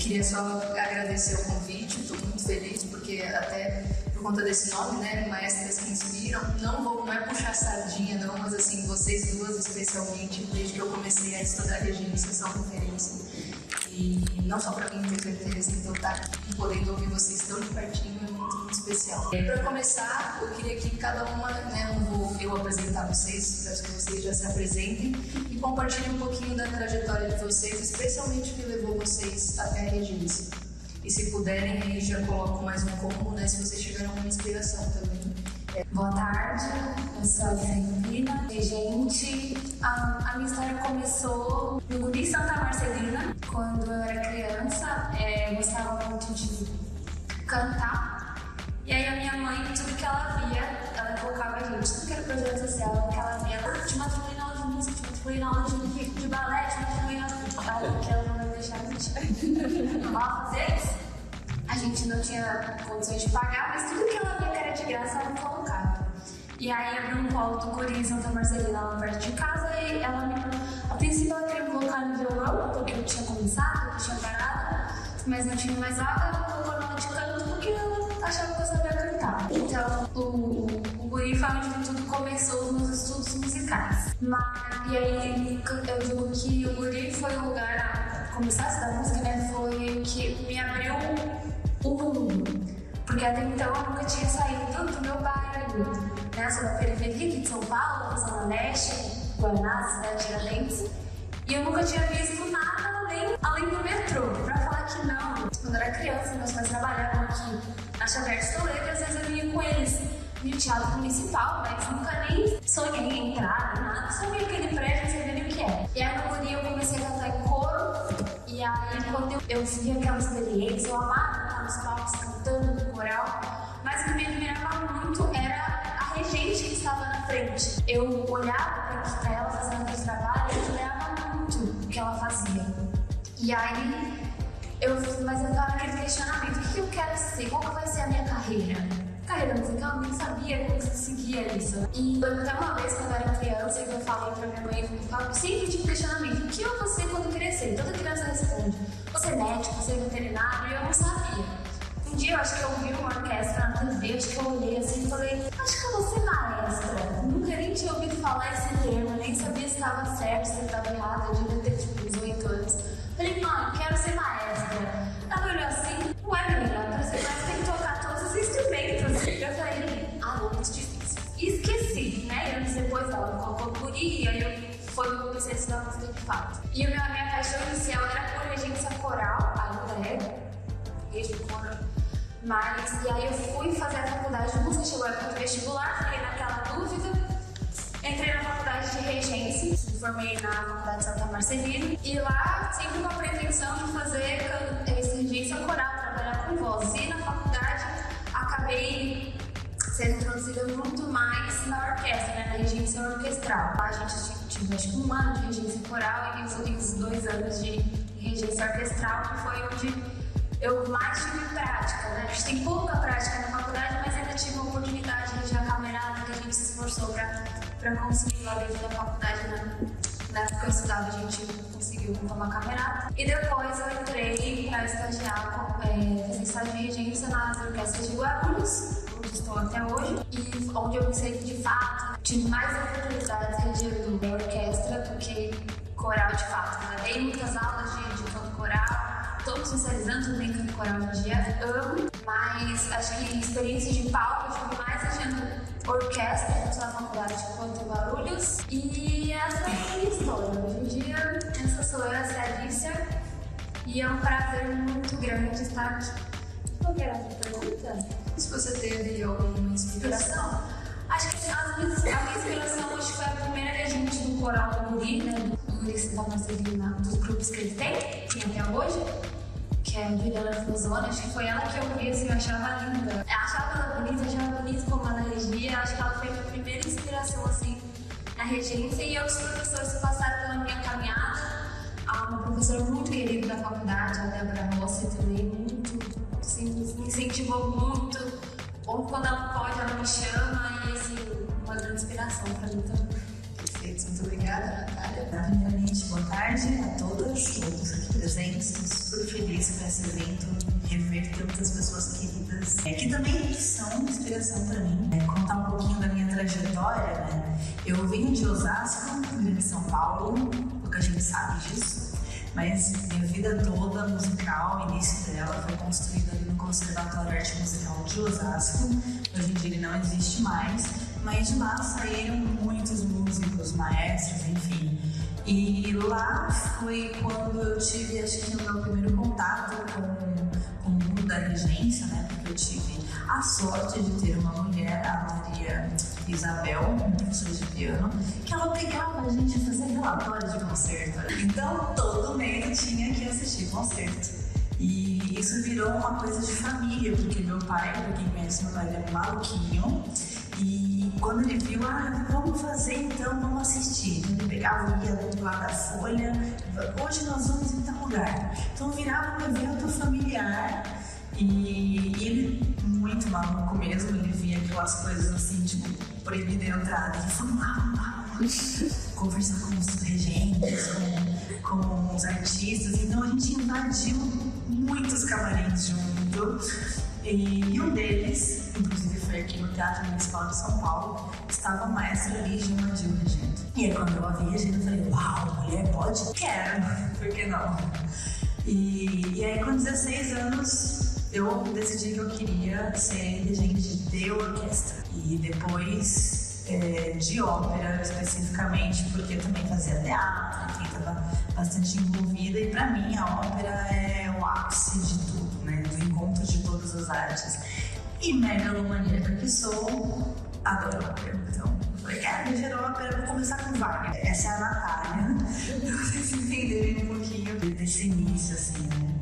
Queria só agradecer o convite, estou muito feliz porque até por conta desse nome, né, Maestras que Inspiram, não é puxar sardinha não, mas assim, vocês duas especialmente, desde que eu comecei a estudar regência, são referência. E não só para mim, ter referência, então estar aqui podendo ouvir vocês tão de pertinho é muito especial. Para começar, eu queria que cada uma, né, não vou eu apresentar vocês, peço que vocês já se apresentem e compartilhem um pouquinho da trajetória de vocês, especialmente o que levou vocês até a regência. E se puderem, aí já coloco mais um como, né, se vocês tiverem alguma inspiração também. Boa tarde, eu sou a Celina. Gente, a minha história começou no Guri Santa Marcelina. Quando eu era criança, eu gostava muito de cantar. E aí a minha mãe, tudo que ela via, ela colocava a gente, tudo que era projeto social, que ela via, te matriculei na aula de música, te matriculei na aula de balé, te matriculei na aula que ela não vai deixar a gente fazer isso. A gente não tinha condições de pagar, mas tudo que ela via que era de graça, ela colocava. E aí abriu um polo do Guri Santa Marcelina lá perto de casa e ela me... A princípio ela queria me colocar no violão, porque eu tinha começado, eu tinha parado, mas não tinha mais aula, ela me colocou na aula de canto porque ela achava que eu sabia cantar. Então o Guri foi onde tudo começou nos estudos musicais. E aí eu digo que o Guri foi o lugar a começar a estudar música, né? Foi o que me abriu o mundo. Porque até então eu nunca tinha saído do meu bairro, né? Sou da periferia aqui de São Paulo, Zona Leste, Guaraná, cidade Tiradentes. E eu nunca tinha visto nada além do metrô. Pra falar que não. Quando eu era criança, meus pais trabalhavam aqui na Xavier de Toledo, às vezes eu ia com eles no teatro municipal, mas nunca nem sonhei em entrar, nada. Só vi aquele prédio e sabia nem o que é. E aí no Guri eu comecei a cantar em coro. E aí quando eu vi aquela experiência, eu amava estar nos palcos cantando no coral. Mas o que me admirava muito era a regente que estava na frente. Eu olhava para ela fazendo aquele trabalho e eu olhava muito o que ela fazia. E aí eu estava naquele questionamento: o que eu quero ser? Qual que vai ser a minha carreira? Carreira musical, eu nem sabia como se seguia isso. E até uma vez, quando eu era criança, eu falei pra minha mãe, eu sempre tive questionamento: o que eu vou ser quando crescer? Toda criança responde: você é médico, você é veterinário, e eu não sabia. Um dia eu acho que eu ouvi uma orquestra na TV, acho que eu olhei assim e falei: acho que eu vou ser maestra. Nunca nem tinha ouvido falar esse termo, nem sabia se estava certo, se estava errado, eu devia ter tipo 18 anos. Falei: mãe, quero ser maestra. Ela olhou assim: ué, menina, pra ser maestra tem que tocar todos os instrumentos. Eu falei: não, muito difícil. E esqueci, né? E anos depois ela colocou Guri, e aí foi quando eu comecei a estudar música de fato. E a minha paixão inicial era por regência coral, ainda é, desde o coro. E aí eu fui fazer a faculdade de música, chegou a época do vestibular, fiquei naquela dúvida. Entrei na faculdade de regência, me formei na faculdade de Santa Marcelina. E lá, sempre com a pretensão de fazer regência coral, trabalhar com voz. E na faculdade, acabei sendo introduzida muito mais na orquestra, né, na regência orquestral. Lá a gente tive acho que 1 ano de regência coral e os últimos 2 anos de regência orquestral, que foi onde eu mais tive prática, né? A gente tem pouca prática na faculdade, mas ainda tive a oportunidade de reger a camerata, que a gente se esforçou para conseguir lá dentro da faculdade, né? Na época que eu estudava, a gente conseguiu montar uma camerata. E depois eu entrei para estagiar, fazer estágio de regência nas orquestras de Guarulhos, onde estou até hoje, e onde eu pensei que de fato tive mais oportunidades regendo a orquestra do que coral de fato. Né? Dei muitas aulas de canto coral. Estou me especializando também em canto coral hoje em dia, amo, mas acho que experiência de palco eu tive mais regendo orquestra tanto na faculdade quanto em Guarulhos. E essa é a minha história. Hoje em dia, essa sou eu, essa é a Alicia, e é um prazer muito grande estar aqui. Qual que era a pergunta? Se você teve alguma inspiração? Acho que a minha inspiração hoje foi a primeira regente do coral do Guri, né? Do Guri Santa Marcelina, dos grupos que ele tem até hoje, que é a Juliana Fusone. Acho que foi ela que eu vi, assim, eu achava linda. Eu achava ela bonita, eu achava bonita como ela regia. Acho que ela foi a minha primeira inspiração, assim, na regência. E outros professores que passaram pela minha caminhada. Uma professora muito querida da faculdade, a Débora Rossi, também, muito, assim, me incentivou muito. Ou quando ela pode, ela me chama, e assim, uma grande inspiração para mim também. Perfeito, muito obrigada, Natália. Primeiramente, boa tarde a todas, todos aqui presentes. Estou super feliz com esse evento, rever tantas pessoas queridas que também são inspiração para mim. Contar um pouquinho da minha trajetória, né? Eu vim de Osasco, vim de São Paulo, pouca gente sabe disso, mas minha vida toda musical, o início dela foi construída ali no Conservatório Arte Musical de Osasco. Hoje em dia ele não existe mais, mas de lá saíram muitos músicos, maestros, enfim. E lá foi quando eu tive, acho que o meu primeiro contato com o mundo da regência, né? Porque eu tive a sorte de ter uma mulher, a Maria Isabel, uma professora de piano, que ela pegava a gente a fazer relatório de concerto. Então, todo mês eu tinha que assistir concerto. E isso virou uma coisa de família, porque meu pai, pra quem conhece meu pai, ele é maluquinho. E quando ele viu, vamos fazer então, vamos assistir. Ele pegava o guia do lado da folha, hoje nós vamos em tal lugar. Então virava um evento familiar e ele, muito maluco mesmo, ele via aquelas coisas assim, tipo, proibida a entrada. Ele falou, vamos conversar com os regentes, com os artistas. Então a gente invadiu muitos camarins juntos. E um deles, inclusive foi aqui no Teatro Municipal de São Paulo, estava a maestra Lígia Madil regendo. E aí quando eu a vi regendo, eu falei, uau, mulher pode? Quero, por que não? E aí com 16 anos eu decidi que eu queria ser regente de orquestra. E depois de ópera especificamente, porque eu também fazia teatro, enfim, estava bastante envolvida. E para mim a ópera é o ápice de tudo, né? Do encontro de todas as artes. E megalomaníaca que sou, adoro ópera. Então, eu falei, quero reger ópera, vou começar com Wagner. Essa é a Natália, pra vocês entenderem um pouquinho desse início, assim, né?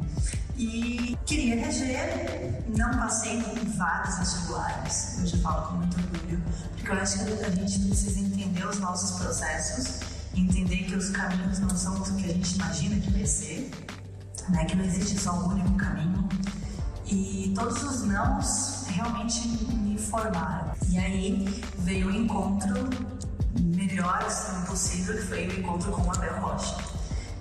E queria reger, não passei em vários vestibulares, eu já falo com muito orgulho, porque eu acho que a gente precisa entender os nossos processos, entender que os caminhos não são o que a gente imagina que vai ser, né? Que não existe só um único caminho. E todos os nãos realmente me formaram. E aí veio o encontro melhor assim, possível, que foi o encontro com o Abel Rocha.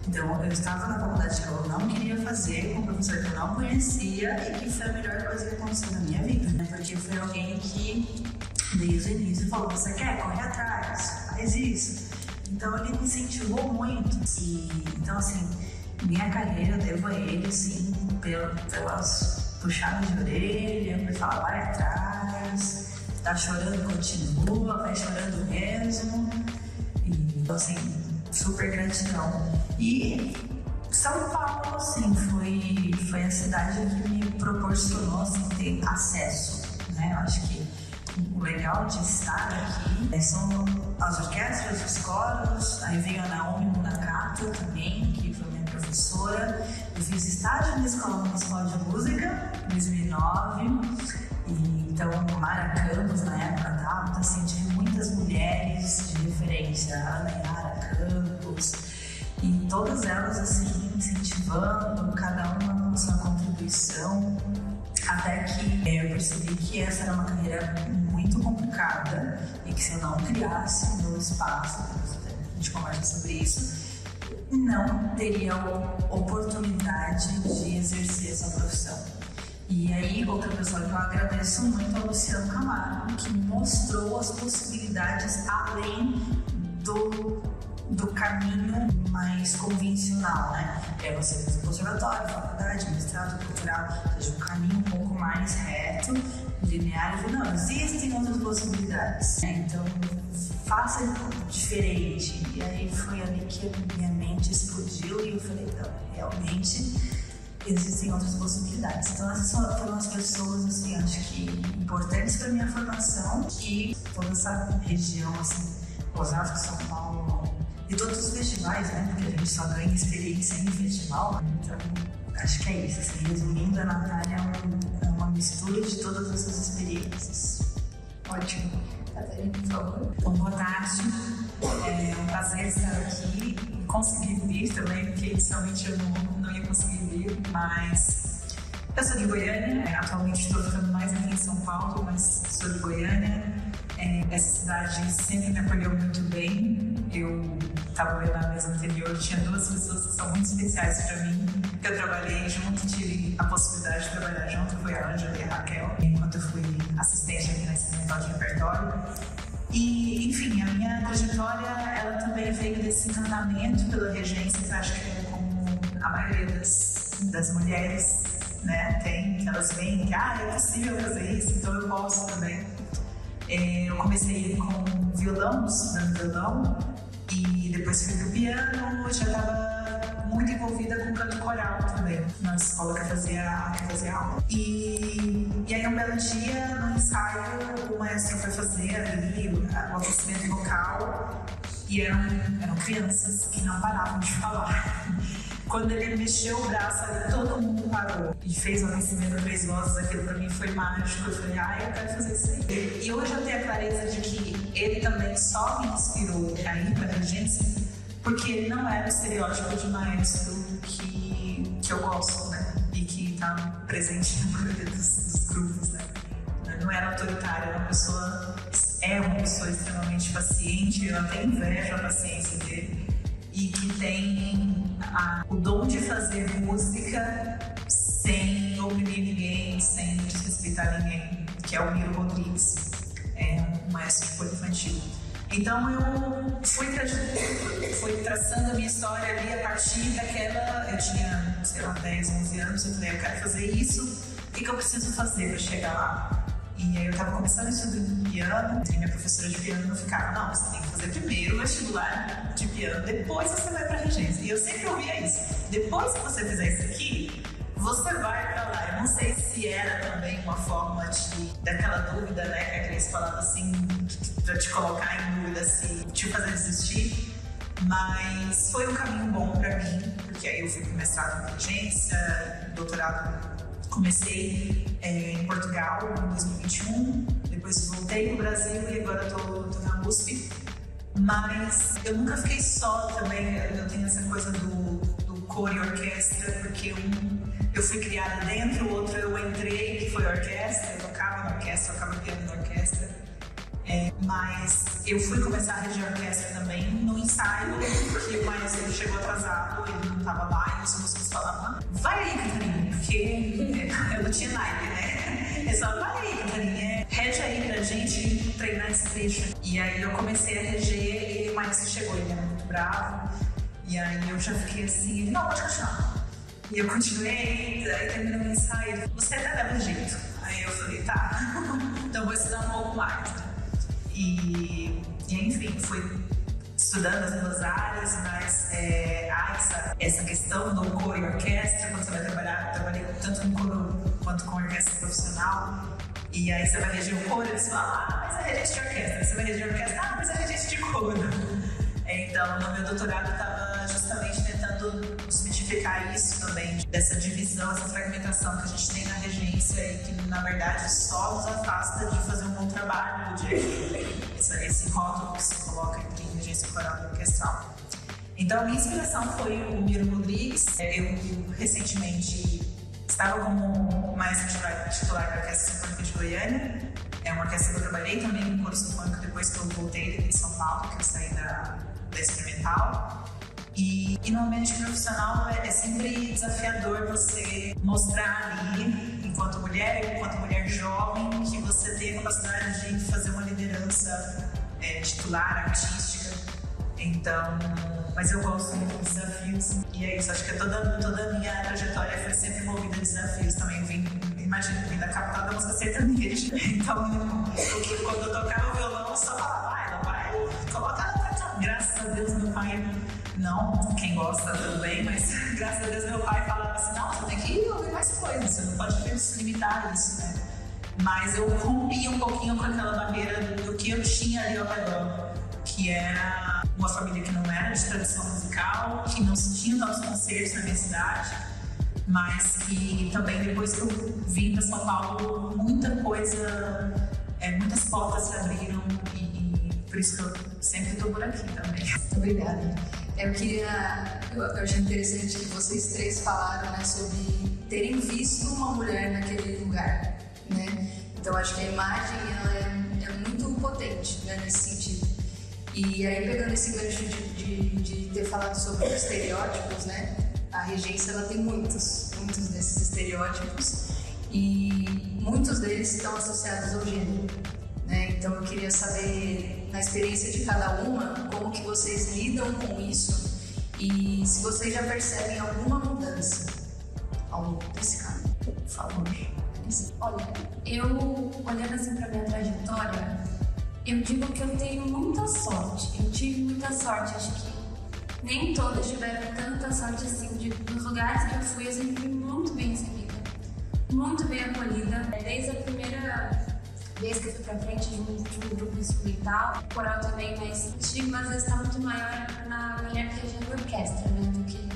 Então eu estava na faculdade que eu não queria fazer, com um professor que eu não conhecia e que foi a melhor coisa que aconteceu na minha vida, né? Porque foi alguém que desde o início falou, você quer? Corre atrás, faz isso. Então ele me incentivou muito. E, então assim, minha carreira eu devo a ele, assim, pelas puxadas de orelha, por falar, vai atrás, tá chorando, continua, vai chorando mesmo. E, assim, super gratidão. E São Paulo, assim, foi a cidade que me proporcionou, assim, ter acesso, né? Eu acho que o legal de estar aqui são as orquestras, os coros, aí veio a Naomi Munakata também, que foi minha professora. Eu fiz estágio na Escola Municipal de Música, em 2009, e então Mara Campos na época estava, então assim, tive muitas mulheres de referência, a Ana Yara Campos, e todas elas assim, incentivando, cada uma com sua contribuição, até que eu percebi que essa era uma carreira muito complicada e que se eu não criasse o meu espaço, a gente conversa sobre isso, não teria oportunidade de exercer essa profissão. E aí, outra pessoa que eu agradeço muito é o Luciano Camargo, que mostrou as possibilidades além do caminho mais convencional, né? É você fazer conservatório, faculdade, mestrado, cultural, ou seja, um caminho um pouco mais reto, linear, e não, existem outras possibilidades, né? Então, faça diferente. E aí foi ali que a minha mente explodiu e eu falei, não, realmente existem outras possibilidades. Então, essas foram as pessoas, assim, acho que importantes para minha formação e toda essa região, assim, Osasco, São Paulo, e todos os festivais, né? Porque a gente só ganha experiência em festival. Então, acho que é isso. Assim, resumindo, a Natália é uma mistura de todas essas experiências. Ótimo. Catarina, por favor. Bom, boa tarde. É um prazer estar aqui e conseguir vir também, porque inicialmente eu não ia conseguir vir, mas eu sou de Goiânia. Atualmente estou ficando mais aqui em São Paulo, mas sou de Goiânia. Essa cidade sempre me acolheu muito bem. Eu estava vendo na mesa anterior, tinha duas pessoas que são muito especiais para mim, que eu trabalhei junto, tive a possibilidade de trabalhar junto, foi a Ângela e a Raquel, enquanto eu fui assistente aqui nesse negócio de repertório. E, enfim, a minha trajetória, ela também veio desse encantamento pela regência, que eu acho que é como a maioria das mulheres, né, tem, que elas veem que, é possível fazer isso, então eu posso também. Eu comecei com violão, estudando violão, e depois fui pro piano, já estava muito envolvida com canto coral também, na escola que eu fazia aula. E aí um belo dia, no ensaio, o maestro foi fazer ali o aquecimento vocal, e eram crianças que não paravam de falar. Quando ele mexeu o braço ali, todo mundo parou e fez o aquecimento 3 vozes. Aquilo pra mim foi mágico. Eu falei, eu quero fazer isso aí. E hoje eu tenho a clareza de que ele também só me inspirou a ir pra regência porque ele não era o estereótipo de maestro que eu gosto, né? E que tá presente na maioria dos grupos, né? Não era autoritário, era uma pessoa extremamente paciente. Eu até invejo a paciência dele. E que tem o dom de fazer música sem oprimir ninguém, sem desrespeitar ninguém, que é o Miro Rodrigues, um maestro de coro infantil. Então eu fui traçando a minha história ali a partir daquela. Eu tinha, 10, 11 anos, eu falei, eu quero fazer isso, o que eu preciso fazer para chegar lá? E aí eu tava começando a estudar piano, e minha professora de piano ficava, não, você tem que fazer primeiro o vestibular de piano, depois você vai pra regência. E eu sempre ouvia isso. Depois que você fizer isso aqui, você vai pra lá. Eu não sei se era também uma forma daquela dúvida, né, que a Cris falava assim, pra te colocar em dúvida, se te fazer desistir. Mas foi um caminho bom pra mim, porque aí eu fui pro mestrado em regência, doutorado. Comecei em Portugal em 2021, depois voltei pro Brasil e agora tô na USP. Mas eu nunca fiquei só também, eu tenho essa coisa do coro e orquestra, porque eu fui criada dentro, o outro eu entrei, que foi orquestra, eu tocava na orquestra, eu tocava piano na orquestra. Mas eu fui começar a reger orquestra também no ensaio, porque o maestro chegou atrasado, ele não estava lá, e os músicos falavam, vai aí, Catarina, porque eu não tinha naipe, né? Eles falavam, vai aí, Catarina, rege aí pra gente treinar esse trecho. E aí eu comecei a reger e o maestro chegou, ele era muito bravo, e aí eu já fiquei assim, ele, não, pode continuar. E eu continuei, aí terminou o ensaio, você até dava jeito. Aí eu falei, tá, então vou estudar um pouco mais, né? E enfim, fui estudando as duas áreas, mas essa questão do coro e orquestra, quando você vai trabalhar, eu trabalhei tanto com coro quanto com orquestra profissional, e aí você vai reger o coro, eles falam, mas é regente de orquestra, você vai reger orquestra, mas é regente de coro. Então, no meu doutorado, eu estava justamente tentando desmitificar isso também, dessa divisão, essa fragmentação que a gente tem na regência e que, na verdade, só nos afasta de fazer um bom trabalho, esse rótulo que se coloca entre regência coral e orquestral. Então, a minha inspiração foi o Miro Rodrigues. Eu, recentemente, estava como maestro titular da Orquestra Sinfônica de Goiânia. É uma orquestra que eu trabalhei também no coro sinfônico depois que eu voltei daqui de São Paulo, que eu saí da experimental. E no ambiente profissional é sempre desafiador você mostrar ali, enquanto mulher jovem, que você tem a capacidade de fazer uma liderança titular, artística. Então, mas eu gosto muito de desafios. E é isso, acho que toda a minha trajetória foi sempre envolvida em desafios também. Imagina, vim da capital da música sertaneja. Então, quando eu tocava o violão, eu só falava, vai, coloca ela pra cá. Graças a Deus, meu pai, não, quem gosta tudo bem, mas graças a Deus meu pai falava assim, não, você tem que ouvir mais coisas, você não pode se limitar a isso, né? Mas eu rompi um pouquinho com aquela barreira do que eu tinha ali ao redor, que era uma família que não era de tradição musical, que não se tinha tantos concertos na minha cidade, mas que também depois que eu vim para São Paulo, muita coisa, muitas portas se abriram e por isso que eu sempre estou por aqui também. Obrigada. Eu achei interessante que vocês três falaram, né, sobre terem visto uma mulher naquele lugar, né? Então acho que a imagem ela é muito potente, né, nesse sentido. E aí, pegando esse gancho de ter falado sobre os estereótipos, né? A regência, ela tem muitos desses estereótipos e muitos deles estão associados ao gênero, né? Então, eu queria saber, na experiência de cada uma, como que vocês lidam com isso e se vocês já percebem alguma mudança ao longo desse caminho. Por favor. Olha, eu, olhando assim pra minha trajetória, eu digo que eu tenho muita sorte. Eu tive muita sorte, acho que nem todas tiveram tanta sorte assim. Nos lugares que eu fui, eu sempre fui muito bem recebida, muito bem acolhida. Desde a primeira vez que eu fui pra frente de um grupo instrumental, coral também, mas o estigma às vezes está muito maior na mulher que regia a orquestra, né, do que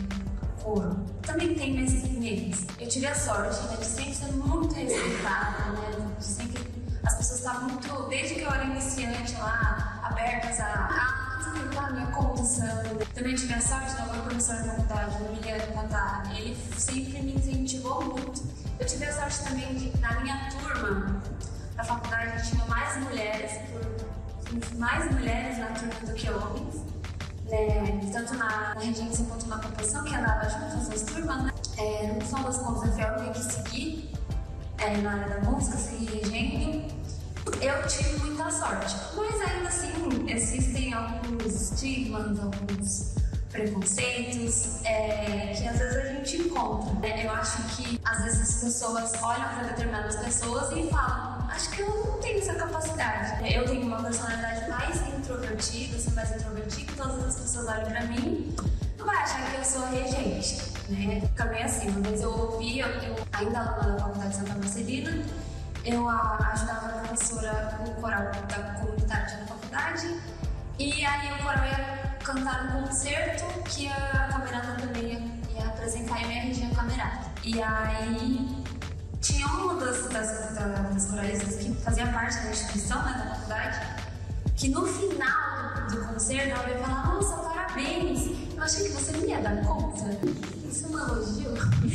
coro. Também tem neles. Eu tive a sorte, né, de sempre ser muito respeitada, né, de sempre as pessoas estavam muito, desde que eu era iniciante lá, abertas a respeitar a minha condição. Também tive a sorte do meu professor da faculdade, o Emiliano Natar, ele sempre me incentivou muito. Eu tive a sorte também de, na minha turma da faculdade, tinha mais mulheres na turma do que homens, né? Tanto na regência quanto na composição, que andava juntas as turmas, né? No final das contas, eu tenho que seguir na área da música, seguir regendo. Eu tive muita sorte, mas ainda assim existem alguns estigmas, alguns preconceitos que às vezes a gente encontra, né? Eu acho que às vezes as pessoas olham para determinadas pessoas e falam: acho que eu não tenho essa capacidade. Eu tenho uma personalidade mais introvertida, sou mais introvertida, todas as pessoas olham para mim, não vai achar que eu sou regente, né? Fica meio assim. Uma vez eu ouvi, eu ainda aluna da Faculdade de Santa Marcelina, eu ajudava a professora no coral da comunidade da faculdade, e aí o coral ia cantar um concerto que a camerata também ia apresentar e minha regia camerata. E aí tinha uma das coralistas que fazia parte da instituição, né, da faculdade, que no final do concerto ela veio falar: nossa, parabéns, eu achei que você não ia dar conta. Isso é um elogio?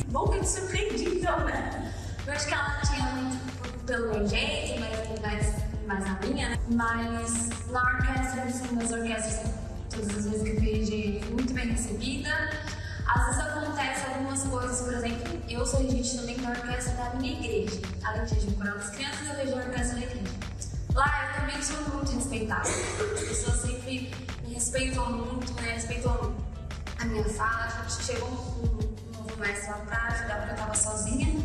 Bom que eu te surpreendi então, né? Eu acho que ela tinha muito pelo meu jeito, mais a minha, né? Mas na orquestra, nas orquestras, todas as vezes que eu fui muito bem recebida. Às vezes acontece algumas coisas, por exemplo, eu sou regente também da orquestra da minha igreja. Além de reger o coral das crianças, eu rejo a orquestra da igreja. Lá eu também sou muito respeitada. As pessoas sempre me respeitam muito, né? Respeitam a minha fala. A gente chegou um novo mestre lá pra ajudar, porque eu tava sozinha.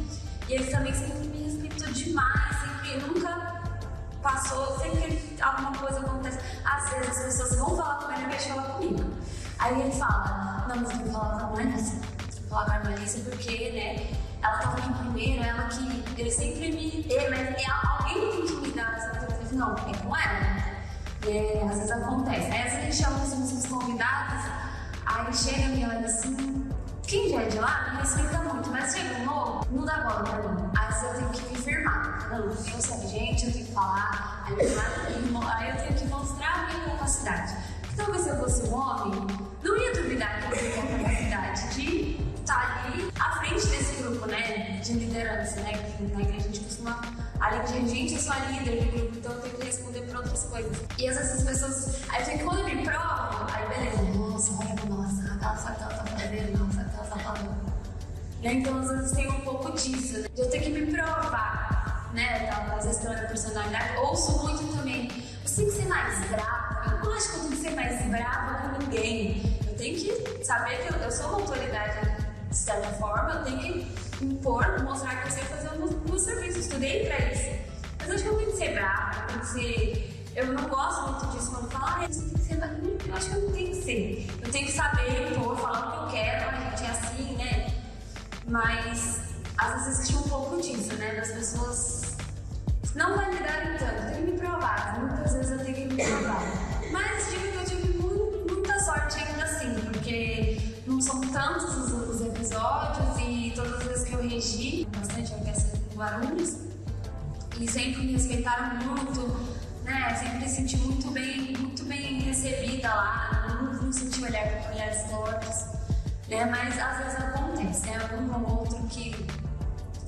E ele também sempre me respeitou demais, sempre, nunca passou, sempre alguma coisa acontece. Às vezes as pessoas vão falar com ele, em vez de falar comigo. Aí ele fala: não, mas eu vou falar com a Marlissa. Vou falar com a Marlissa porque, né, ela tava aqui primeiro, ela que... Ele sempre me... Mas alguém tem que me dar essa oportunidade. Não, é com ela, né? Às vezes acontece. Aí às vezes a gente chama os convidados, aí chega e me olha assim... Quem já é de lá me respeita muito, mas chega um novo, não dá bola pra mim. Aí eu tenho que me firmar. Não, eu sou regente, eu tenho que falar, aí eu tenho que mostrar a minha capacidade. Porque talvez se eu fosse um homem, não ia duvidar que eu tenho a capacidade de estar ali à frente desse grupo, né, de liderança, né, que na igreja a gente costuma, além de regente, eu sou a líder do grupo, então eu tenho que responder por outras coisas. E às vezes as pessoas, aí eu tenho que, quando eu me provo, aí beleza, nossa, olha como ela sabe o que ela tá fazendo, não sabe o que ela tá falando. Então às vezes tem um pouco disso, né, de eu ter que me provar, né, às vezes pela personalidade. Ouço muito também: você tem que ser mais brava. Eu não acho que eu tenho que ser mais brava com ninguém. Eu tenho que saber que eu sou uma autoridade de certa forma, eu tenho que impor, mostrar que eu sei fazer o meu serviço, eu estudei pra isso. Mas eu acho que eu tenho que ser brava, eu tenho que ser... Eu não gosto muito disso quando falam: você tem que ser brava. Eu acho que eu não tenho que ser. Eu tenho que saber impor, falar o que eu quero, a gente é assim, né? Mas às vezes existe um pouco disso, né? Das pessoas não validarem tanto, eu tenho que me provar. Muitas vezes eu tenho que me provar. Mas digo que eu tive muita sorte ainda assim, porque não são tantos os episódios e todas as vezes que eu regi bastante a orquestra em Guarulhos, e sempre me respeitaram muito, né? Sempre me senti muito bem recebida lá, não senti olhares tortos, né? Mas às vezes acontece, né? Um ou outro que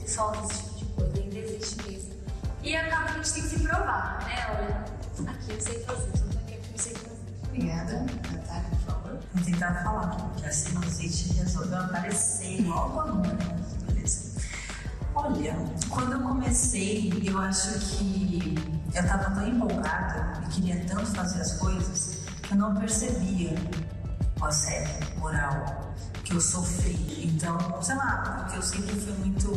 solta esse tipo de coisa, ainda existe mesmo. E acaba que a gente tem que se provar, né? Olha, aqui eu sei fazer, tudo aqui eu sei fazer. Obrigada. Natália, por favor. Vou tentar falar, que a sinusite resolveu aparecer logo agora. Beleza. Olha, quando eu comecei, eu acho que eu tava tão empolgada e queria tanto fazer as coisas que eu não percebia o assédio moral que eu sofri. Então, sei lá, porque eu sempre fui muito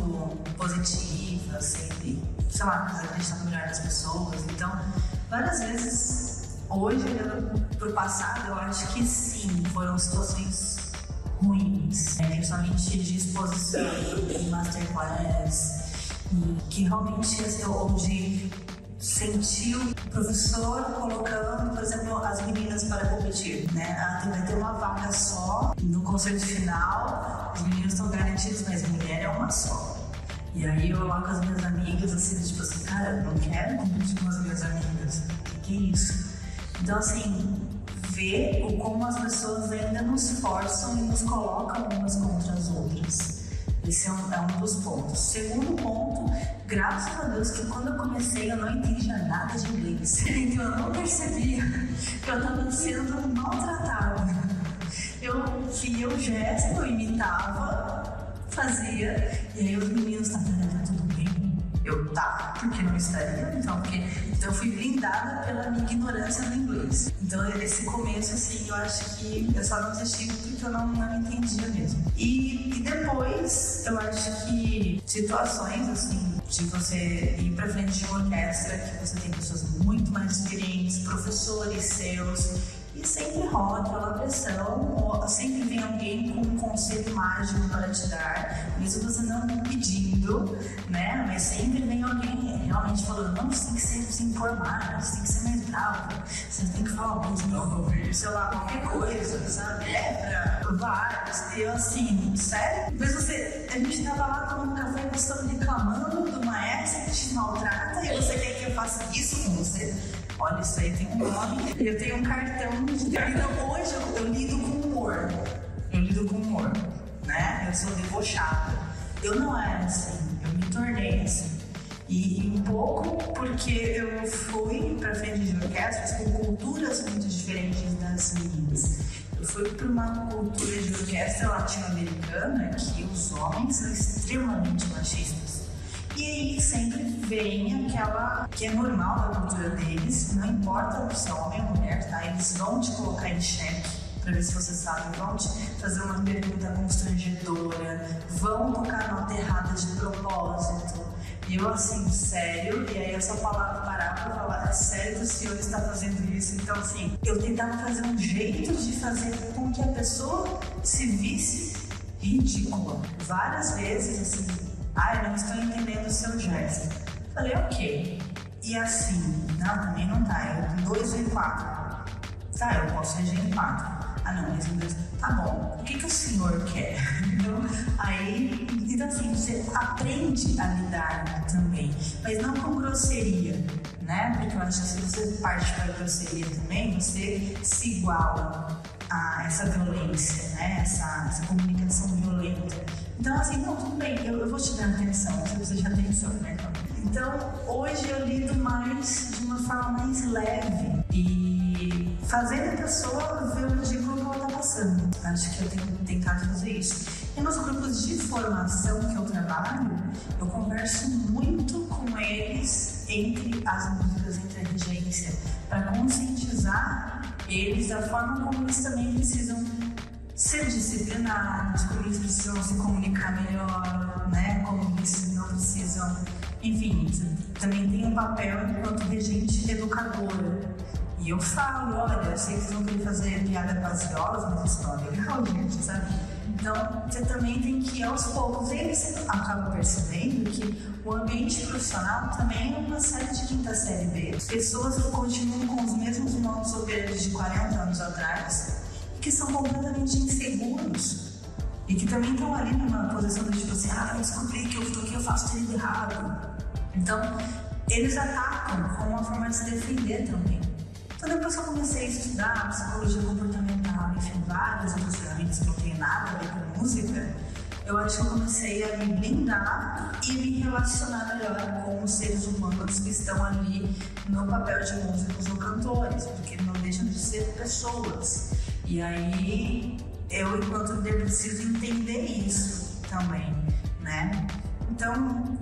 positiva, sempre, sei lá, acreditar no melhor das pessoas. Então, várias vezes, hoje, olhando pro passado, eu acho que sim, foram situações ruins, principalmente de exposição em masterclass, que realmente, assim, onde sentiu o professor colocando, por exemplo, as meninas para competir, né? Vai ter uma vaga só no concerto final, os meninos estão garantidos, mas mulher é uma só. E aí eu lá com as minhas amigas, assim, tipo assim, cara, eu não quero competir com as minhas amigas, que é isso? Então, assim, ver como as pessoas ainda nos forçam e nos colocam umas contra as outras. Esse é um dos pontos. Segundo ponto, graças a Deus que quando eu comecei eu não entendia nada de inglês. Então eu não percebia que eu estava sendo maltratada. Eu via o gesto, eu imitava, fazia, e aí os meninos estavam falando, tá tudo bem? Eu, tá, porque não estaria? Então eu fui blindada pela minha ignorância no inglês. Então esse começo, assim, eu acho que eu só não desisti porque eu não entendia mesmo. E depois, eu acho que situações, assim, de você ir pra frente de uma orquestra, que você tem pessoas muito mais experientes, professores seus, e sempre rola aquela pressão, ou sempre vem alguém com um conselho mágico para te dar, mesmo você não pedindo, né? Mas sempre vem alguém realmente falando, não, você tem que se informar, você tem que ser mais bravo, você tem que falar mais não, sei lá, qualquer coisa, sabe? Pra vários. E eu assim, sério? Mas a gente tava lá tomando café e você tava reclamando do maestro que te maltrata e você quer que eu faça isso com você? Olha, isso aí tem um nome, eu tenho um cartão de... Então, hoje eu lido com humor. Eu lido com humor, né? Eu sou debochada. Eu não era assim, eu me tornei assim. E um pouco porque eu fui pra frente de orquestras com culturas muito diferentes das minhas. Eu fui para uma cultura de orquestra latino-americana que os homens são extremamente machistas. E aí sempre vem aquela que é normal da cultura deles, não importa se é homem ou mulher, tá? Eles vão te colocar em xeque pra ver se você sabe, vão te fazer uma pergunta constrangedora, vão tocar nota errada de propósito. E eu assim, sério, e aí eu só parar pra falar, é sério que o senhor está fazendo isso? Então assim, eu tentava fazer um jeito de fazer com que a pessoa se visse ridícula. Várias vezes, assim, eu não estou entendendo o seu gesto. Falei, ok. E assim, não, também não tá. 2 em 4. Tá, eu posso reger em 4. Não, mas 2. Tá bom. O que o senhor quer? Então assim, você aprende a lidar também. Mas não com grosseria, né? Porque eu acho que se você parte para a grosseria também, você se iguala a essa violência, né? Essa comunicação violenta. Então, assim, não, tudo bem, eu vou te dar atenção, você precisa de atenção, né? Então, hoje eu lido mais de uma forma mais leve e fazendo a pessoa ver o ridículo que ela está passando. Acho que eu tenho tentado fazer isso. E nos grupos de formação que eu trabalho, eu converso muito com eles entre as músicas, entre a regência, para conscientizar eles da forma como eles também precisam ser disciplinados, como eles precisam se comunicar melhor, né? Como eles não precisam... Enfim, também tem um papel enquanto regente educadora. E eu falo, olha, eu sei que vocês vão querer fazer piada com as violas, mas isso não é legal, gente, sabe? Então, você também tem que ir aos poucos. E aí você acaba percebendo que o ambiente profissional também é uma série de quinta série B. Pessoas que continuam com os mesmos modos operantes de 40 anos atrás, que são completamente inseguros e que também estão ali numa posição de tipo assim, eu descobri que eu estou aqui, eu faço tudo errado. Então, eles atacam como uma forma de se defender também. Então, depois que eu comecei a estudar psicologia comportamental, enfim, várias outras ferramentas que não tem nada a ver com música, eu acho que eu comecei a me blindar e me relacionar melhor com os seres humanos que estão ali no papel de músicos ou cantores, porque não deixam de ser pessoas. E aí, eu, enquanto líder, preciso entender isso também, né? Então,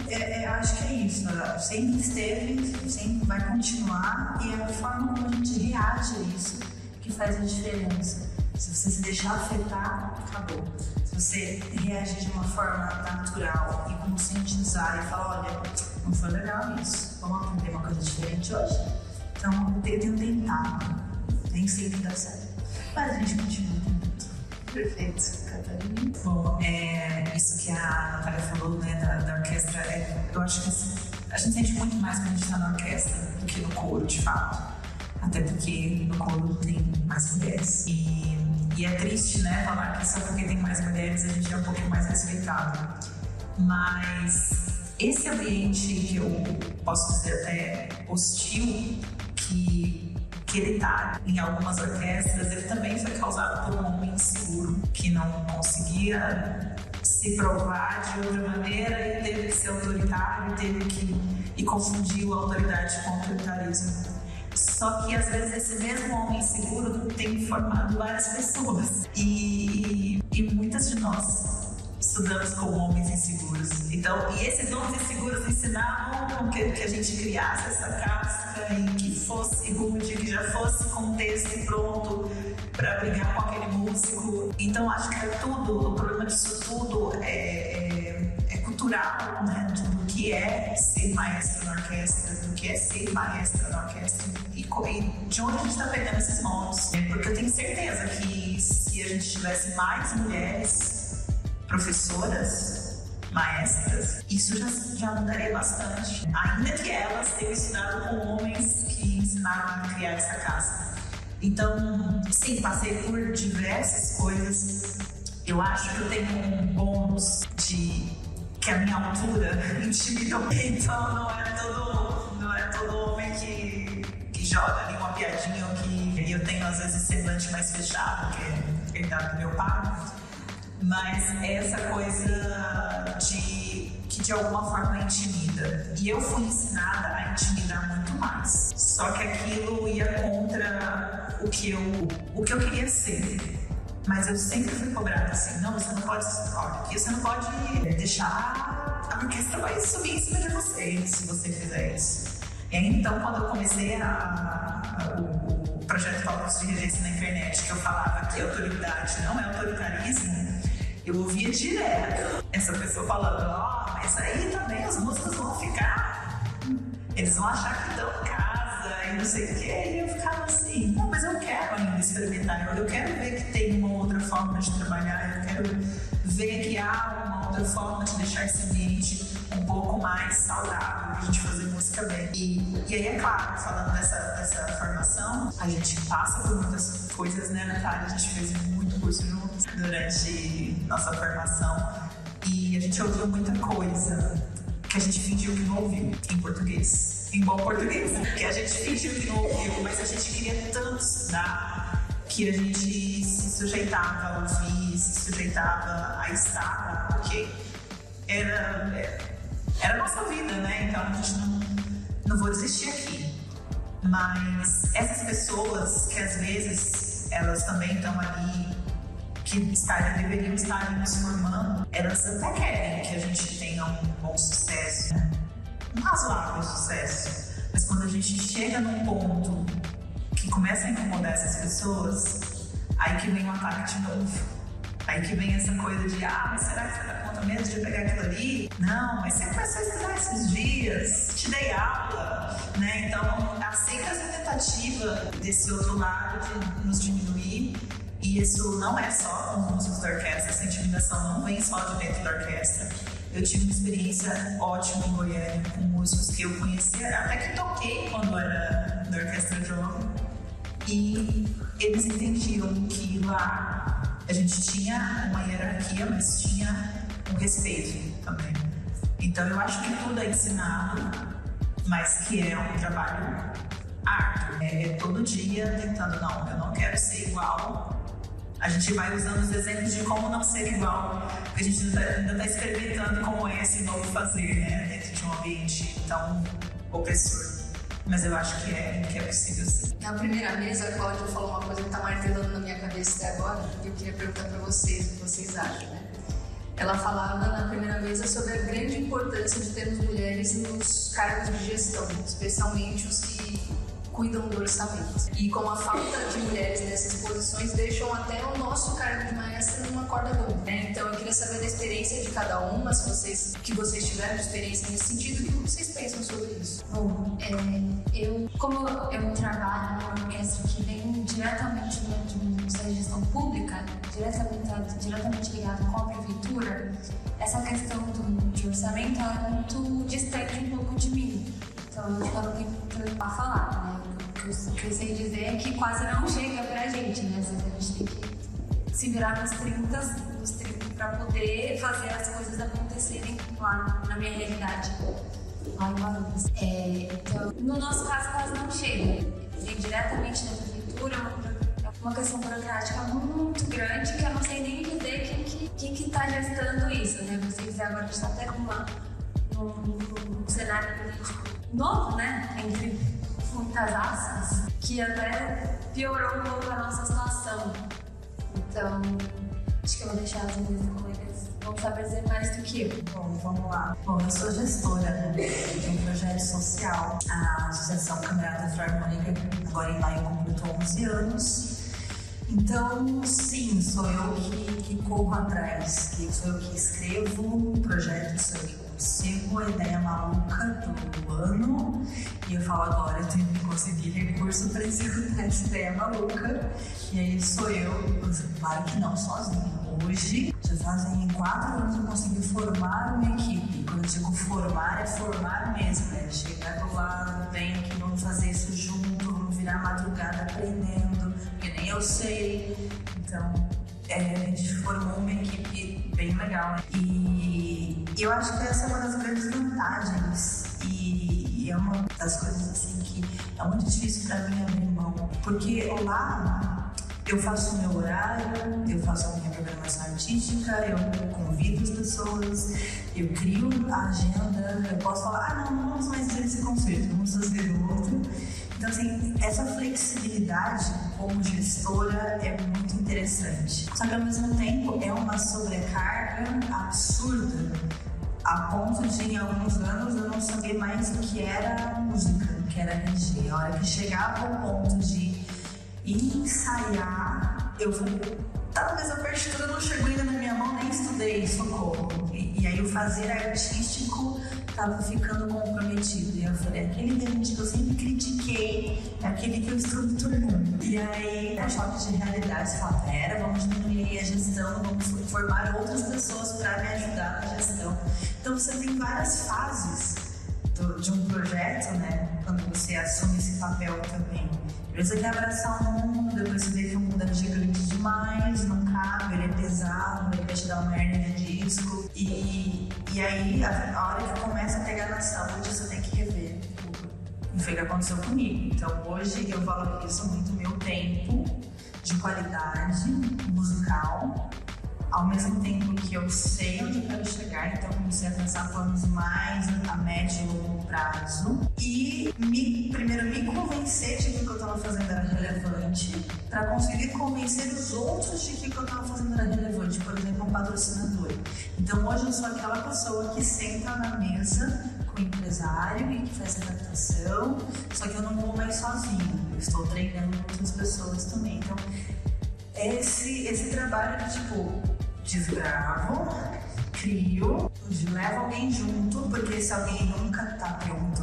acho que é isso. Sempre esteve, sempre vai continuar, e é a forma como a gente reage a isso que faz a diferença. Se você se deixar afetar, acabou. Se você reagir de uma forma natural e conscientizar e falar, olha, não foi legal isso, vamos aprender uma coisa diferente hoje? Então, eu tenho tentado, nem sempre dá certo, mas a gente continua tentando. Perfeito, Catarina. Bom, isso que a Natália falou, né, da orquestra, eu acho que assim, a gente sente muito mais quando a gente está na orquestra do que no coro, de fato. Até porque no coro tem mais mulheres. E é triste, né, falar que só porque tem mais mulheres a gente é um pouquinho mais respeitado. Mas esse ambiente que eu posso dizer até hostil, que ele tá em algumas orquestras, ele também foi causado por um homem inseguro que não conseguia se provar de outra maneira e teve que ser autoritário, e confundiu a autoridade com o autoritarismo. Só que às vezes esse mesmo homem inseguro tem formado várias pessoas e muitas de nós estudamos com homens inseguros. Então, e esses homens inseguros ensinavam que a gente criasse essa casca e que fosse rude, que já fosse com um texto pronto para brigar com aquele músico. Então, acho que o problema disso tudo é cultural, né? Do que é ser maestro na orquestra, do que é ser maestra na orquestra e de onde a gente está pegando esses moldes. Porque eu tenho certeza que se a gente tivesse mais mulheres professoras, maestras, isso já mudaria bastante. Ainda que elas tenham estudado com homens que ensinaram a criar essa casa. Então, sim, passei por diversas coisas. Eu acho que eu tenho um bônus de que a minha altura intimida. Então, não é todo homem que joga ali uma piadinha ou que eu tenho às vezes semblante mais fechado, que é herdado do meu pai. Mas essa coisa que de alguma forma intimida. E eu fui ensinada a intimidar muito mais. Só que aquilo ia contra o que eu queria ser. Mas eu sempre fui cobrada assim, não, você não pode, aqui você não pode deixar a orquestra vai subir em cima de você se você fizer isso. E aí, então, quando eu comecei o projeto Palcos de Regência na internet, que eu falava que autoridade não é autoritarismo, eu ouvia direto essa pessoa falando, mas aí também as músicas vão ficar, eles vão achar que estão em casa e não sei o quê. E eu ficava assim, não, mas eu quero ainda experimentar, eu quero ver que tem uma outra forma de trabalhar, eu quero ver que há uma outra forma de deixar esse ambiente um pouco mais saudável pra gente fazer música bem. E aí, é claro, falando dessa formação, a gente passa por muitas coisas, né, Natália? A gente fez muito curso juntos durante nossa formação e a gente ouviu muita coisa que a gente fingiu que não ouviu em português, em bom português, que a gente fingiu que não ouviu, mas a gente queria tanto estudar que a gente se sujeitava a ouvir, se sujeitava a estar, porque era a nossa vida, né? Então a gente não vou desistir aqui. Mas essas pessoas que às vezes elas também estão ali, que deveriam estar ali nos formando, elas até querem que a gente tenha um bom sucesso, né? Um razoável sucesso. Mas quando a gente chega num ponto que começa a incomodar essas pessoas, aí que vem o ataque de novo. Aí que vem essa coisa de, mas será que você dá conta mesmo de pegar aquilo ali? Não, mas você começou a estudar esses dias, te dei aula, né? Então, aceita essa tentativa desse outro lado de nos diminuir. E isso não é só com os músicos da orquestra, essa intimidação não vem só de dentro da orquestra. Eu tive uma experiência ótima em Goiânia com músicos que eu conhecia, até que toquei quando era da Orquestra Jovem. E eles entendiam que lá a gente tinha uma hierarquia, mas tinha um respeito também. Então eu acho que tudo é ensinado, mas que é um trabalho árduo. É todo dia tentando, não, eu não quero ser igual. A gente vai usando os exemplos de como não ser igual, porque a gente ainda está experimentando como é esse novo fazer, né, dentro de um ambiente tão opressor. Mas eu acho que é possível sim. Na primeira mesa, a Cláudia falou uma coisa que está martelando na minha cabeça até agora, e eu queria perguntar para vocês o que vocês acham, né? Ela falava na primeira mesa sobre a grande importância de termos mulheres nos cargos de gestão, especialmente os que cuidam do orçamento. E com a falta de mulheres nessas posições, deixam até o nosso cargo de maestra numa corda bamba, né? Então eu queria saber da experiência de cada uma, que vocês tiveram de experiência nesse sentido, e o que vocês pensam sobre isso? Bom, como eu trabalho numa orquestra que vem diretamente da gestão pública, diretamente ligado com a prefeitura, essa questão de orçamento é muito distante um pouco de mim. Então, eu não tenho muito a falar, né? O que eu sei dizer é que quase não chega pra gente, né? Às vezes a gente tem que se virar nos 30 pra poder fazer as coisas acontecerem lá na minha realidade, lá em Guarulhos. Então, no nosso caso, quase não chega. Vem diretamente da prefeitura, uma questão burocrática muito grande que eu não sei nem dizer quem que tá gestando isso, né? Vocês agora a gente tá até num cenário político novo, né? Entre muitas aspas, que até piorou um pouco a nossa situação. Então, acho que eu vou deixar as minhas colegas vão saber dizer mais do que eu. Bom, vamos lá. Bom, eu sou gestora de um projeto social, a Associação Camerata Filarmônica, agora em maio completou 11 anos. Então, sim, sou eu que corro atrás, sou eu que escrevo o projeto, sou eu que consigo a ideia maluca do ano, e eu falo agora, eu tenho que conseguir recurso para executar essa ideia maluca, e aí sou eu, claro que não sozinha. Hoje, já fazem 4 anos que eu consegui formar uma equipe. Quando eu digo formar, é formar mesmo, né? Chegar do lado, vem aqui, vamos fazer isso junto, vamos virar madrugada aprendendo, porque nem eu sei. Então, a gente formou uma equipe bem legal. E eu acho que essa é uma das grandes vantagens. E é uma das coisas assim que é muito difícil para mim abrir mão. Porque lá eu faço o meu horário, eu faço a minha programação artística, eu convido as pessoas, eu crio a agenda, eu posso falar, não vamos mais fazer esse concerto, vamos fazer o outro. Então, assim, essa flexibilidade como gestora é muito interessante. Só que, ao mesmo tempo, é uma sobrecarga absurda, a ponto de, em alguns anos, eu não saber mais o que era música, o que era RG. A hora que chegava ao ponto de ensaiar, eu falei, talvez a partitura não chegou ainda na minha mão, nem estudei, socorro. E aí o fazer artístico estava ficando comprometido. E eu falei, aquele dente que eu sempre critiquei, é aquele que eu estou me tornando. E aí, é um choque de realidade, você fala, vamos diminuir a gestão, vamos formar outras pessoas para me ajudar na gestão. Então você tem várias fases de um projeto, né? Quando você assume esse papel também. Você quer abraçar o mundo, depois você vê que o mundo é gigante demais, não cabe, ele é pesado, ele vai te dar uma hernia de disco. E aí, a hora que começa a pegar na saúde, você tem que rever. E foi o que aconteceu comigo. Então, hoje eu valorizo muito meu tempo de qualidade musical, ao mesmo tempo que eu sei onde eu quero chegar, então comecei a pensar planos mais a médio e longo prazo. E primeiro me convencer de que o que eu estava fazendo era relevante, para conseguir convencer os outros de que o que eu estava fazendo era relevante, por exemplo, um patrocinador. Então hoje eu sou aquela pessoa que senta na mesa com o empresário e que faz a adaptação, só que eu não vou mais sozinha, eu estou treinando outras pessoas também. Então esse trabalho de desgravo, crio, levo alguém junto, porque se alguém nunca tá pronto,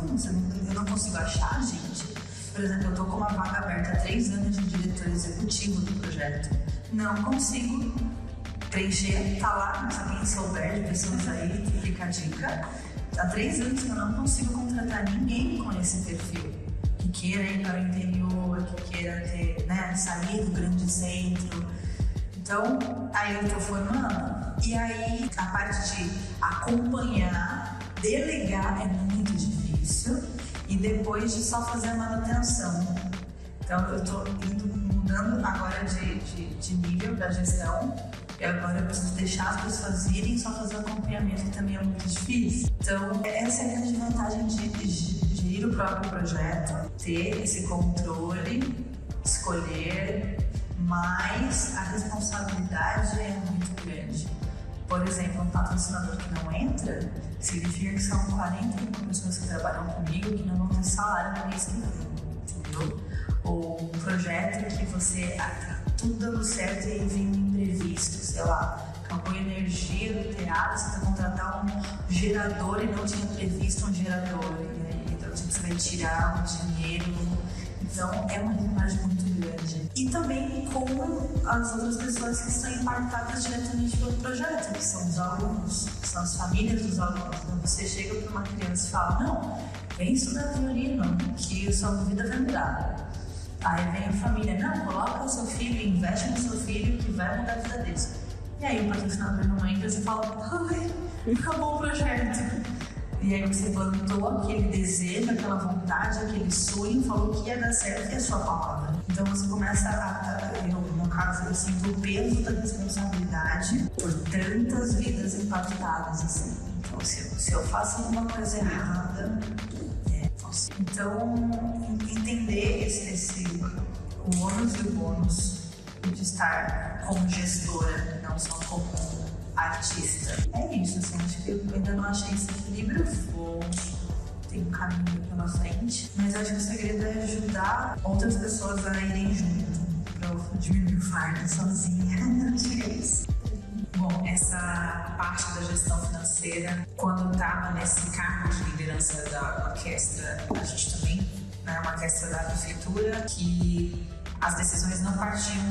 eu não consigo achar, gente. Por exemplo, eu tô com uma vaga aberta há 3 anos de diretor executivo do projeto. Não consigo preencher, tá lá, se alguém souber de pessoas aí, fica a dica. Há 3 anos que eu não consigo contratar ninguém com esse perfil. Que queira ir para o interior, que queira ter, sair do grande centro. Então, aí eu tô formando. E aí, a parte de acompanhar, delegar é muito difícil. E depois de só fazer a manutenção. Então, eu tô mudando agora de nível da gestão. E agora eu preciso deixar as pessoas irem, só fazer o acompanhamento, que também é muito difícil. Então, essa é a grande vantagem de gerir gerir o próprio projeto, ter esse controle, escolher, mas a responsabilidade é muito grande. Por exemplo, um patrocinador que não entra, significa que são 41 pessoas que trabalham comigo que não vão ter salário no mês que vem, entendeu? Ou um projeto que você tudo dando certo e vem um imprevisto, sei lá, acabou a energia do telhado, você tem que contratar um gerador e não tinha previsto um gerador, então você vai tirar o dinheiro. Então é uma demanda muito grande. E também com as outras pessoas que estão impactadas diretamente pelo projeto, que são os alunos, que são as famílias dos alunos. Então você chega para uma criança e fala, não, vem estudar violino, que a sua vida vai mudar. Aí vem a família, não, coloca o seu filho, investe no seu filho que vai mudar a vida deles. E aí o patrocinador não entra e você fala, ai, acabou o projeto. E aí você plantou aquele desejo, aquela vontade, aquele sonho, falou que ia dar certo e é a sua palavra. Então você começa eu, no caso, eu sinto o peso da responsabilidade por tantas vidas impactadas, assim. Então se eu faço alguma coisa errada, então entender o ônus e o bônus de estar como gestora, não só como artista. É isso, assim, acho que eu ainda não achei esse equilíbrio, tem um caminho pela frente, mas acho que o segredo é ajudar outras pessoas a irem junto, pra eu diminuir o fardo sozinha. Acho que é isso. Bom, essa parte da gestão financeira, quando eu estava nesse cargo de liderança da orquestra, a gente também é uma orquestra da prefeitura, que as decisões não partiam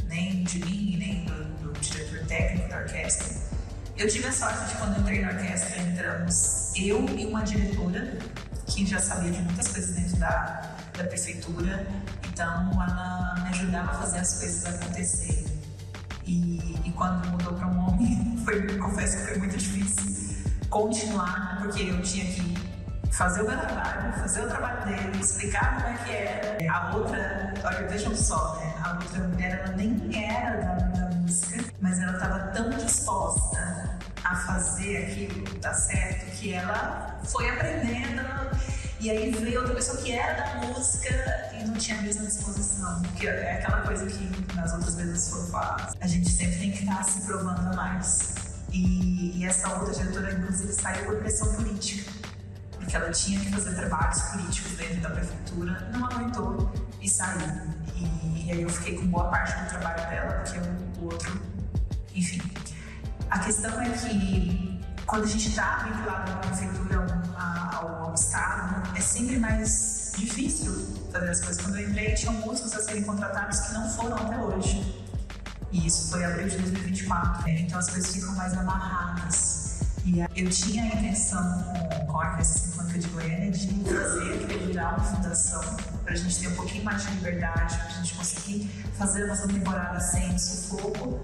nem de mim, nem do diretor técnico da orquestra. Eu tive a sorte de, quando entrei na orquestra, entramos eu e uma diretora que já sabia de muitas coisas dentro da prefeitura, então ela me ajudava a fazer as coisas acontecerem. E quando mudou para um homem, confesso que foi muito difícil continuar, porque eu tinha que fazer o meu trabalho, fazer o trabalho dele, explicar como é que era. A outra, olha, vejam só, né? A outra mulher, ela nem era da música, mas ela estava tão disposta a fazer aquilo dar certo que ela foi aprendendo. E aí veio outra pessoa que era da música e não tinha a mesma disposição, porque é aquela coisa que nas outras vezes foram faladas. A gente sempre tem que estar se provando a mais. E essa outra diretora, inclusive, saiu por pressão política, porque ela tinha que fazer trabalhos políticos dentro da prefeitura, não aguentou e saiu. E aí eu fiquei com boa parte do trabalho dela, porque o outro, enfim. A questão é que quando a gente está vinculado à prefeitura, ao Estado, é sempre mais difícil fazer as coisas. Quando eu entrei, tinham músicos a serem contratados que não foram até hoje. E isso foi em abril de 2024. Então as coisas ficam mais amarradas. E eu tinha a intenção, com a Orquestra Sinfônica de Goiânia, de fazer, virar uma fundação, para a gente ter um pouquinho mais de liberdade, para a gente conseguir fazer a nossa temporada sem sufoco,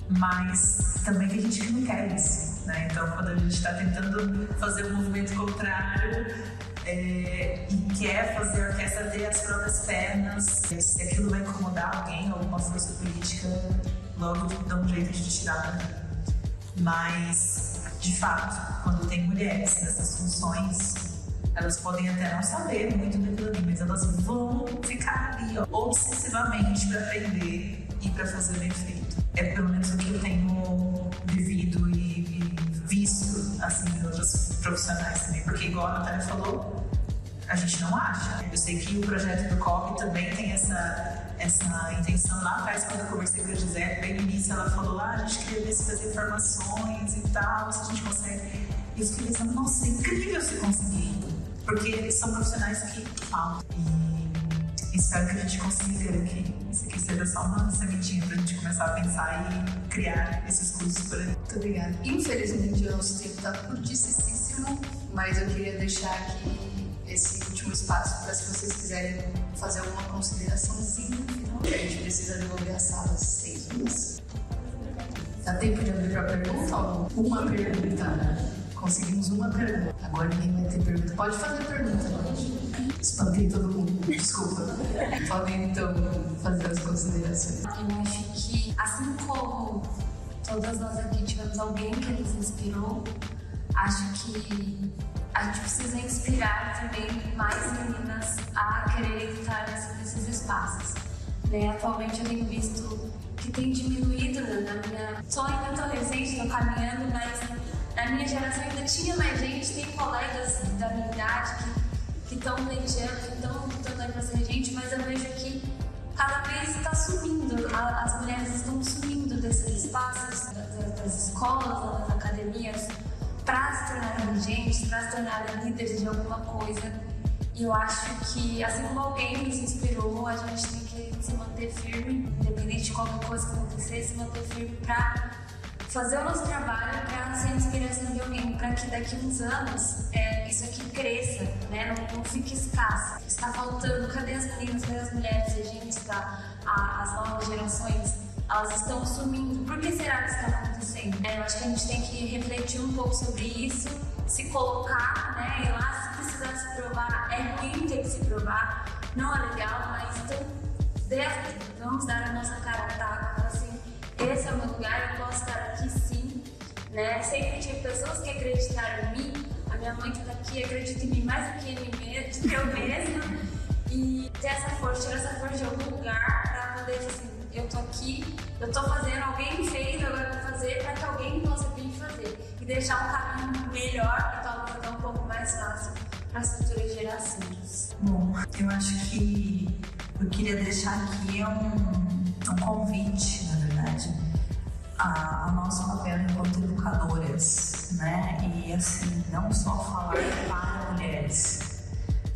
mas também tem gente que não quer isso, né? Então, quando a gente está tentando fazer um movimento contrário e quer fazer a orquestra ter as próprias pernas, se aquilo vai incomodar alguém, alguma força política, logo dá um jeito de tirar. Mas, de fato, quando tem mulheres nessas funções, elas podem até não saber muito daquilo ali, mas elas vão ficar ali, obsessivamente, para aprender e para fazer bem feito. É pelo menos o que eu tenho vivido e visto, assim, em outros profissionais também, porque, igual a Natália falou, a gente não acha. Eu sei que o projeto do COP também tem essa intenção. Lá atrás, quando eu conversei com a Gisele, bem no início, ela falou, a gente queria ver se fazer formações e tal, se a gente consegue. E eu fiquei pensando, nossa, é incrível se conseguir, porque são profissionais que faltam. E espero que a gente consiga ter aqui. Isso aqui seja só uma sementinha pra gente começar a pensar e criar esses cursos por aí. Muito obrigada. Infelizmente, o nosso tempo está curtíssimo, mas eu queria deixar aqui esse último espaço para, se vocês quiserem fazer alguma consideraçãozinha no final, que a gente precisa devolver a sala às 6 horas. Dá tempo de abrir para pergunta ou não? Uma pergunta. Conseguimos uma pergunta. Agora ninguém vai ter pergunta. Pode fazer pergunta, gente. Espantei todo mundo. Desculpa. Podem, então, fazer as considerações. Eu acho que, assim como todas nós aqui tivemos alguém que nos inspirou, acho que a gente precisa inspirar também mais meninas a quererem estar nesses espaços. Né? Atualmente eu tenho visto que tem diminuído na minha... Só ainda estou recente, estou caminhando, mas na minha geração ainda tinha mais gente, tem colegas da minha idade que estão pleiteando, que estão lutando para ser gente, mas eu vejo que cada vez está sumindo, as mulheres estão sumindo desses espaços, das escolas, das academias, para se tornarem regentes, para se tornarem líderes de alguma coisa. E eu acho que, assim como alguém nos inspirou, a gente tem que se manter firme, independente de qualquer coisa que acontecer, se manter firme para fazer o nosso trabalho, para ser a inspiração de alguém, para que daqui a uns anos isso aqui cresça, né? Não fique escasso. Está faltando, cadê as meninas, cadê as mulheres, a gente as novas gerações, elas estão sumindo. Por que será que isso está acontecendo? Eu acho que a gente tem que refletir um pouco sobre isso, se colocar, né? E lá, se precisar se provar, é ruim ter que se provar, não é legal, mas então, vamos dar a nossa cara a tapa, assim, esse é o meu lugar, eu posso estar aqui sim, né? Sempre tive pessoas que acreditaram em mim, a minha mãe que está aqui acredita em mim mais do que eu mesma, e ter essa força, tirar essa força de algum lugar para poder dizer assim, eu tô aqui, eu tô fazendo, alguém fez, agora eu vou fazer para que alguém possa vir fazer e deixar um caminho melhor e talvez até um pouco mais fácil para as futuras gerações. Bom, eu acho que eu queria deixar aqui um convite, na verdade, ao nosso papel enquanto educadoras, né? E assim, não só falar para mulheres,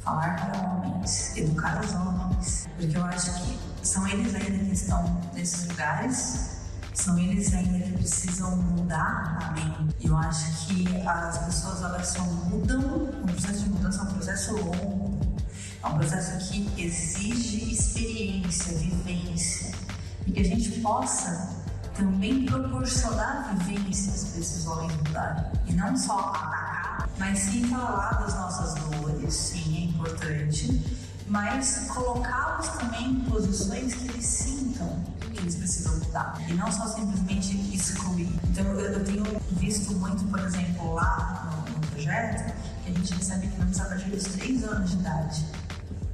falar para homens, educar os homens, porque eu acho que são eles ainda que estão nesses lugares, são eles ainda que precisam mudar a mente. Eu acho que as pessoas elas só mudam, o processo de mudança é um processo longo, é um processo que exige experiência, vivência, e que a gente possa também proporcionar vivências para esses homens mudarem. E não só atacar, mas sim falar das nossas dores, sim, é importante, mas colocá-los também em posições que eles sintam que eles precisam mudar. E não só simplesmente excluir. Então eu tenho visto muito, por exemplo, lá no projeto, que a gente recebe crianças a partir dos 3 anos de idade.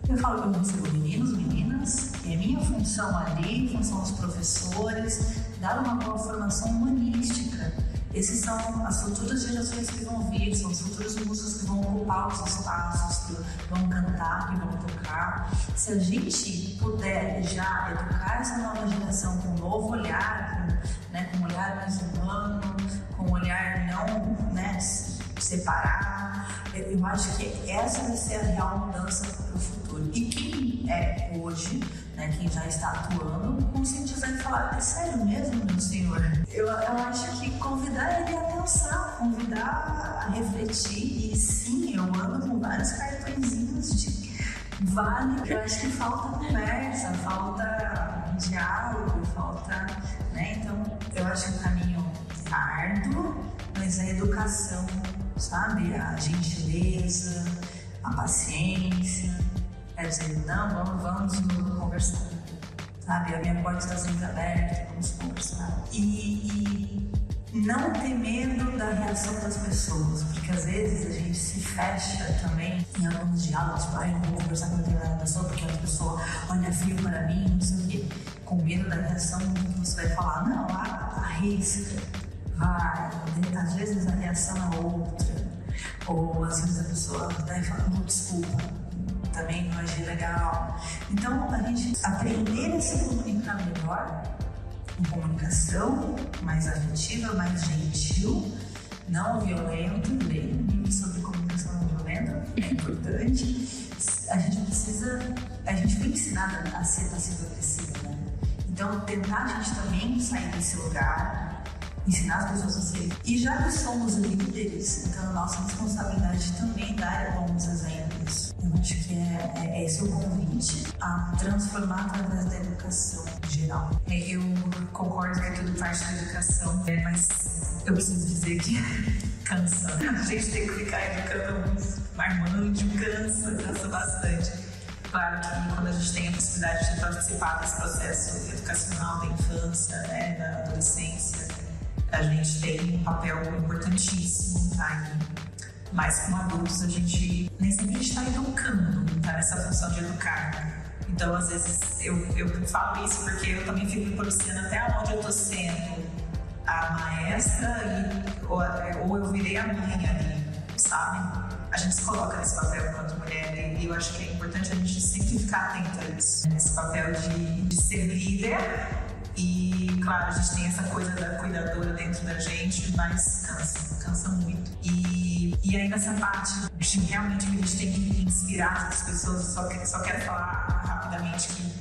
Eu falo que eu recebo meninos, meninas, e a minha função ali, função dos professores, dar uma boa formação humanística. Esses são as futuras gerações que vão vir, são os futuros músicos que vão ocupar os espaços, que vão cantar, que vão tocar. Se a gente puder já educar essa nova geração com um novo olhar, com um olhar mais humano, com um olhar não separar, eu acho que essa vai ser a real mudança para o futuro. E quem é hoje, quem já está atuando, conscientizar e falar, é sério mesmo, meu senhor? Eu acho que convidar ele a pensar, convidar a refletir, e sim, eu ando com vários cartõezinhos de vale. Eu acho que falta conversa, falta diálogo, falta, então eu acho que o caminho é árduo, mas a educação, sabe, a gentileza, a paciência, é dizer, não, vamos conversar, sabe, a minha porta está sempre aberta, vamos conversar. E não ter medo da reação das pessoas, porque às vezes a gente se fecha também em alguns diálogos, tipo, eu não vou conversar com determinada pessoa porque a pessoa olha frio para mim, não sei o quê, com medo da reação que você vai falar, não, arrisca, vai, às vezes a reação é outra, ou às vezes a pessoa vai falar, desculpa, também não agir legal. Então, a gente aprender a se comunicar melhor, em comunicação mais afetiva, mais gentil, não violento, bem sobre comunicação não violenta, é importante. A gente foi ensinada a ser passivo-agressiva, né? Então, tentar a gente também sair desse lugar, ensinar as pessoas a serem. E já que somos líderes, então a nossa responsabilidade também dar bons exemplos. Eu acho que é esse o convite a transformar através da educação geral. Eu concordo que tudo parte da educação, mas eu preciso dizer que cansa. A gente tem que ficar educando uns marmanjos, cansa bastante. Claro que quando a gente tem a possibilidade de participar desse processo educacional da infância, da adolescência, a gente tem um papel importantíssimo, tá? mas com adultos a gente nem sempre a gente está educando, tá nessa função de educar. Então, às vezes, eu falo isso porque eu também fico me policiando até onde eu estou sendo a maestra ou eu virei a mãe ali, sabe? A gente se coloca nesse papel enquanto mulher e eu acho que é importante a gente sempre ficar atenta a isso, nesse papel de ser líder. E, claro, a gente tem essa coisa da cuidadora dentro da gente, mas cansa muito. E aí nessa parte de realmente que a gente tem que inspirar as pessoas, só quero falar rapidamente que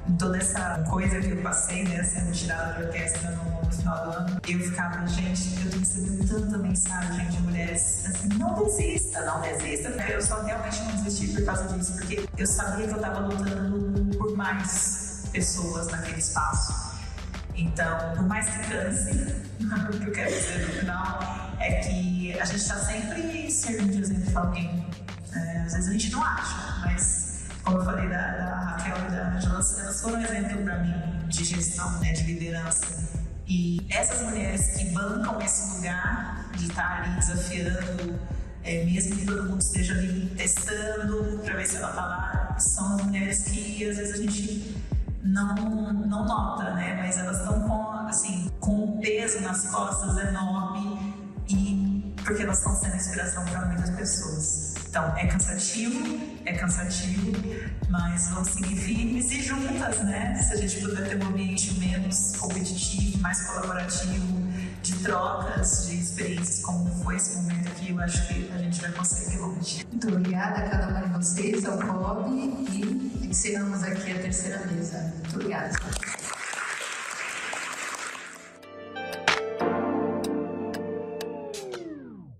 em toda essa coisa que eu passei, né, sendo tirada da orquestra no final do ano, eu ficava, gente, eu tô recebendo tanta mensagem de mulheres assim, não desista, eu só realmente não desisti por causa disso, porque eu sabia que eu tava lutando por mais pessoas naquele espaço. Então, por mais que canse, o que eu quero dizer no final é que a gente está sempre servindo de exemplo para alguém. Às vezes a gente não acha, mas como eu falei da Raquel e da Angela, elas foram um exemplo para mim de gestão, né, de liderança. E essas mulheres que bancam esse lugar de estar ali desafiando, mesmo que todo mundo esteja ali testando para ver se ela está lá, são as mulheres que às vezes a gente não nota, né? Mas elas estão com um peso nas costas enorme e porque elas estão sendo inspiração para muitas pessoas. Então é cansativo, mas vamos seguir firmes e juntas, né? Se a gente puder ter um ambiente menos competitivo, mais colaborativo, de trocas, de experiências, como foi esse momento aqui, eu acho que a gente vai conseguir longe. Muito obrigada a cada uma de vocês, ao COB, e encerramos aqui a terceira mesa. Muito obrigada.